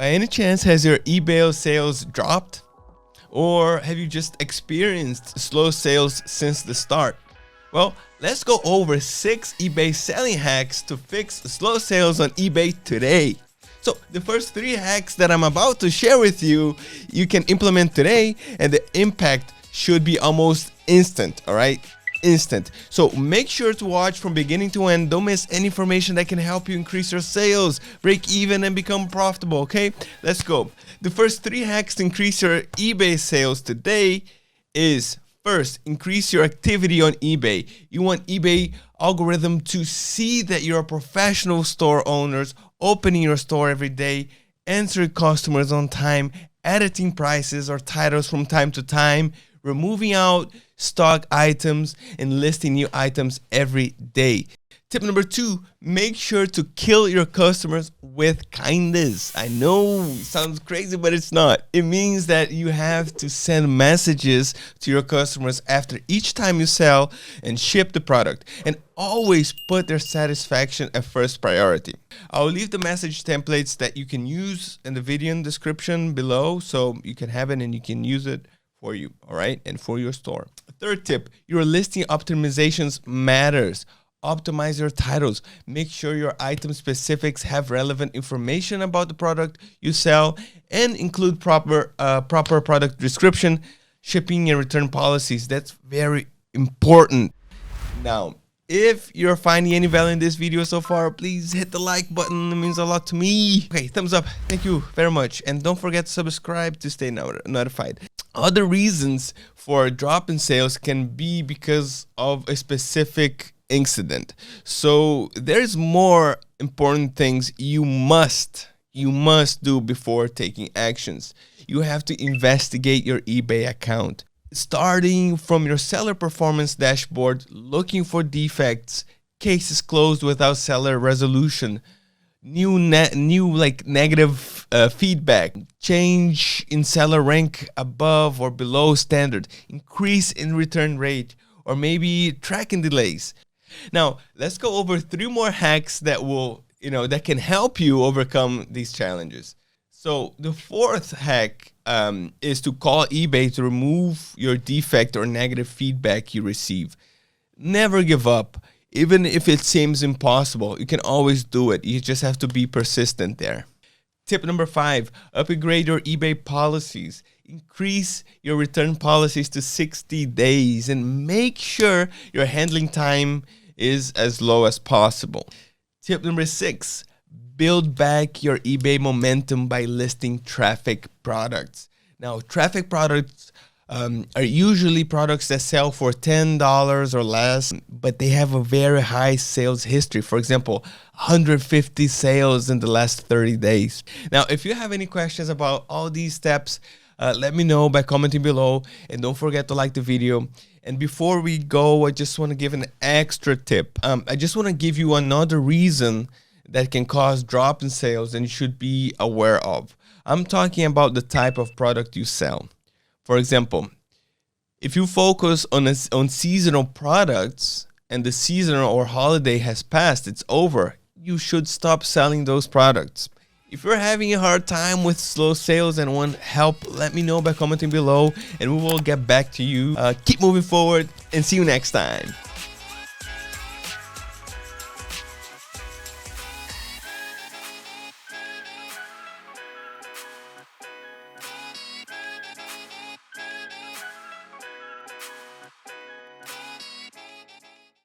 By any chance, has your eBay sales dropped? Or have you just experienced slow sales since the start? Well, let's go over 6 eBay selling hacks to fix slow sales on eBay today. So the first 3 hacks that I'm about to share with you, you can implement today and the impact should be almost instant, all right? Instant. So make sure to watch from beginning to end. Don't miss any information that can help you increase your sales, break even, and become profitable, okay? Let's go. The first 3 hacks to increase your eBay sales today is, first, increase your activity on eBay. You want eBay algorithm to see that you're a professional store owners, opening your store every day, answering customers on time, editing prices or titles from time to time, removing out stock items, and listing new items every day. Tip number 2, make sure to kill your customers with kindness. I know it sounds crazy, but it's not. It means that you have to send messages to your customers after each time you sell and ship the product, and always put their satisfaction at first priority. I'll leave the message templates that you can use in the video description below, so you can have it and you can use it for you, all right, and for your store. Third tip, your listing optimizations matters. Optimize your titles. Make sure your item specifics have relevant information about the product you sell, and include proper product description, shipping and return policies. That's very important. Now, if you're finding any value in this video so far, please hit the like button. It means a lot to me. Okay, thumbs up. Thank you very much. And don't forget to subscribe to stay notified. Other reasons for a drop in sales can be because of a specific incident. So there's more important things you must do before taking actions. You have to investigate your eBay account, starting from your seller performance dashboard, looking for defects, cases closed without seller resolution, negative feedback, change in seller rank above or below standard, increase in return rate, or maybe tracking delays. Now, let's go over 3 more hacks that will, that can help you overcome these challenges. So the 4th hack is to call eBay to remove your defect or negative feedback you receive. Never give up. Even if it seems impossible, you can always do it. You just have to be persistent there. Tip number 5, upgrade your eBay policies. Increase your return policies to 60 days and make sure your handling time is as low as possible. Tip number 6, build back your eBay momentum by listing traffic products. Now, traffic products are usually products that sell for $10 or less, but they have a very high sales history. For example, 150 sales in the last 30 days. Now, if you have any questions about all these steps, let me know by commenting below, and don't forget to like the video. And before we go, I just want to give an extra tip. I just want to give you another reason that can cause drop in sales and you should be aware of. I'm talking about the type of product you sell. For example, if you focus on seasonal products and the season or holiday has passed, it's over, you should stop selling those products. If you're having a hard time with slow sales and want help, let me know by commenting below and we will get back to you. Keep moving forward and see you next time.